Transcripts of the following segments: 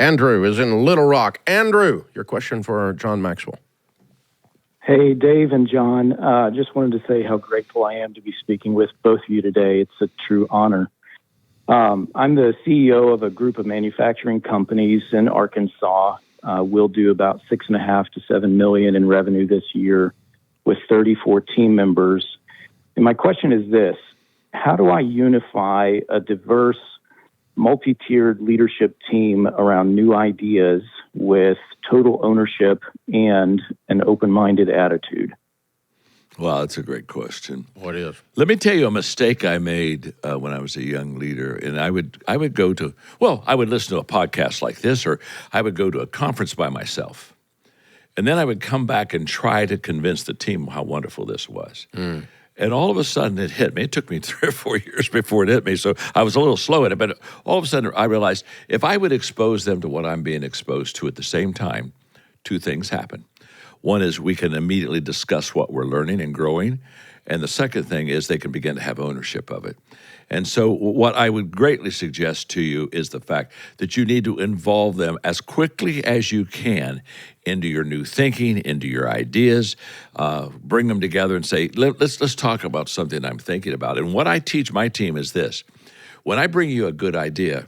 Andrew is in Little Rock. Andrew, your question for John Maxwell. Hey, Dave and John. Just wanted to say how grateful I am to be speaking with both of you today. It's a true honor. I'm the CEO of a group of manufacturing companies in Arkansas. We'll do about $6.5 to $7 million in revenue this year with 34 team members. And my question is this: how do I unify a diverse, multi-tiered leadership team around new ideas with total ownership and an open-minded attitude? Wow, that's a great question. What is? Let me tell you a mistake I made when I was a young leader. And I would go to, I would listen to a podcast like this, or I would go to a conference by myself. And then I would come back and try to convince the team how wonderful this was. And all of a sudden it hit me. It took me 3 or 4 years before it hit me, so I was a little slow at it. But all of a sudden I realized if I would expose them to what I'm being exposed to at the same time, 2 things happen. One is we can immediately discuss what we're learning and growing. And the second thing is they can begin to have ownership of it. And so what I would greatly suggest to you is the fact that you need to involve them as quickly as you can into your new thinking, into your ideas. Bring them together and say, let's talk about something I'm thinking about. And what I teach my team is this: when I bring you a good idea,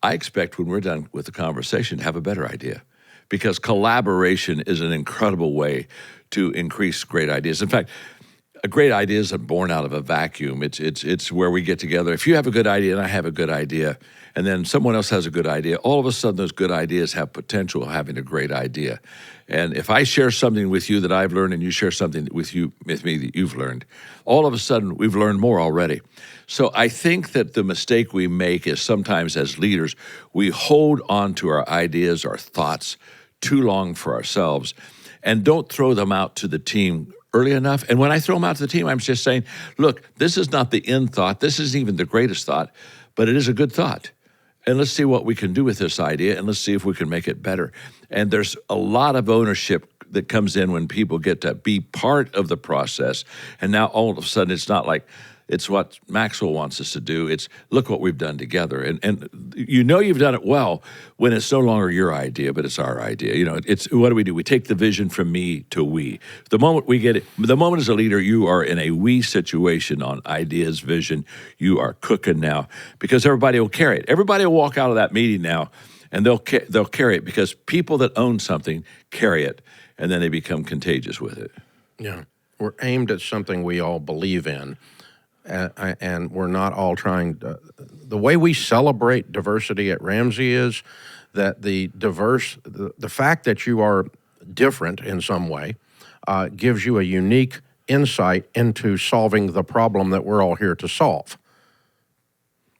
I expect when we're done with the conversation to have a better idea, because collaboration is an incredible way to increase great ideas. In fact, a great idea isn't born out of a vacuum. It's where we get together. If you have a good idea and I have a good idea, and then someone else has a good idea, all of a sudden those good ideas have potential of having a great idea. And if I share something with you that I've learned and you share something with me that you've learned, all of a sudden we've learned more already. So I think that the mistake we make is sometimes as leaders, we hold on to our ideas, our thoughts too long for ourselves, and don't throw them out to the team early enough. And when I throw them out to the team, I'm just saying, look, this is not the end thought. This isn't even the greatest thought, but it is a good thought. And let's see what we can do with this idea, and let's see if we can make it better. And there's a lot of ownership that comes in when people get to be part of the process. And now all of a sudden, it's not like it's what Maxwell wants us to do. It's look what we've done together. And you know you've done it well when it's no longer your idea, but it's our idea. You know, it's what do? We take the vision from me to we. The moment we get it, the moment as a leader, you are in a we situation on ideas, vision. You are cooking now because everybody will carry it. Everybody will walk out of that meeting now and they'll carry it because people that own something carry it, and then they become contagious with it. Yeah, we're aimed at something we all believe in. And we're not all trying to, the way we celebrate diversity at Ramsey is that the fact that you are different in some way gives you a unique insight into solving the problem that we're all here to solve.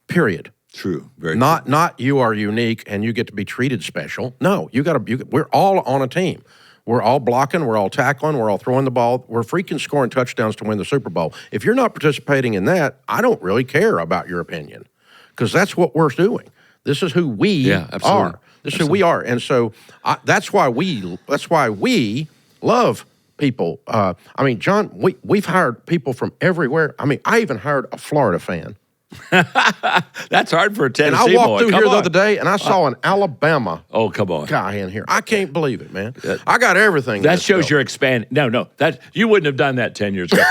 Period. True. Very not true. Not you are unique and you get to be treated special. No, we're all on a team. We're all blocking, we're all tackling, we're all throwing the ball. We're freaking scoring touchdowns to win the Super Bowl. If you're not participating in that, I don't really care about your opinion, because that's what we're doing. This is who we are. This is who we are. And so that's why we love people. I mean, John, we've hired people from everywhere. I mean, I even hired a Florida fan. That's hard for a Tennessee boy. And I walked through here the other day, and I saw an Alabama come on. guy in here. I can't believe it, man. I got everything. That shows you're expanding. No, that you wouldn't have done that 10 years ago.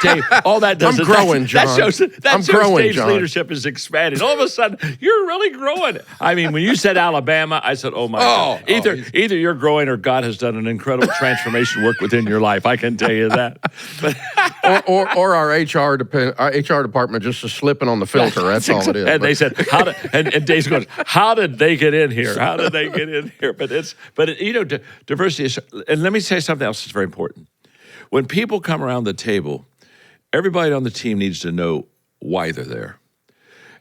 Dave, all that does I'm growing, John. That shows Dave's John. leadership is expanding. All of a sudden, you're really growing. I mean, when you said Alabama, I said, oh, my God. Either you're growing or God has done an incredible transformation work within your life. I can tell you that. But or our HR department just is slipping on the filter. That's all it is. And they said, and Dave goes, how did they get in here? How did they get in here? But diversity is, and let me say something else that's very important. When people come around the table, everybody on the team needs to know why they're there.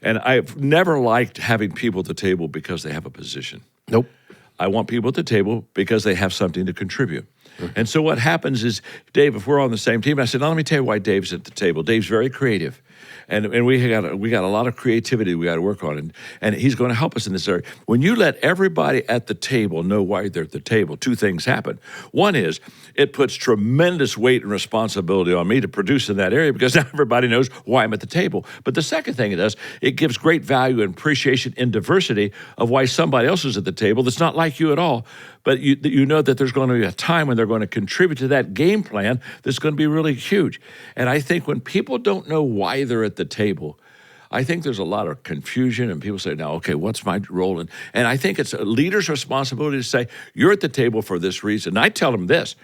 And I've never liked having people at the table because they have a position. Nope. I want people at the table because they have something to contribute. And so what happens is, Dave, if we're on the same team, I said, now let me tell you why Dave's at the table. Dave's very creative. And we got a lot of creativity we got to work on, and he's going to help us in this area. When you let everybody at the table know why they're at the table, two things happen. One is it puts tremendous weight and responsibility on me to produce in that area because now everybody knows why I'm at the table. But the second thing it does, it gives great value and appreciation in diversity of why somebody else is at the table that's not like you at all. But you know that there's going to be a time when they're going to contribute to that game plan that's going to be really huge. And I think when people don't know why they're at the table, I think there's a lot of confusion, and people say, now, okay, what's my role? And I think it's a leader's responsibility to say, you're at the table for this reason. And I tell them this,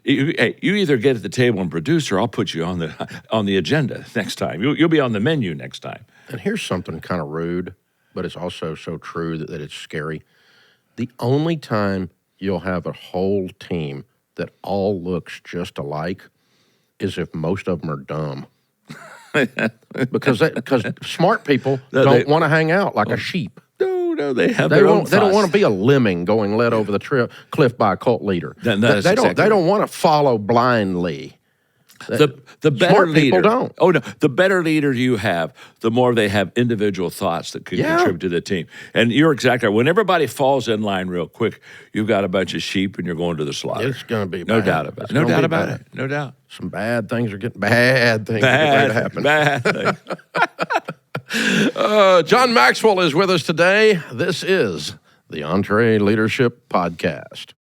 you either get at the table and produce, or I'll put you on the agenda next time. You'll be on the menu next time. And here's something kind of rude, but it's also so true that it's scary. The only time you'll have a whole team that all looks just alike is if most of them are dumb. because smart people don't want to hang out like a sheep. No, they have their own thoughts. They don't want to be a lemming going led over the cliff by a cult leader. They don't want to follow blindly. The better smart leader, people don't. Oh no, the better leader you have, the more they have individual thoughts that can contribute to the team. And you're exactly right. When everybody falls in line real quick, you've got a bunch of sheep and you're going to the slaughter. It's going to be no bad. doubt about it. No doubt about it. No doubt. Some bad things are getting bad things are going to happen. Bad things. John Maxwell is with us today. This is the EntreLeadership Podcast.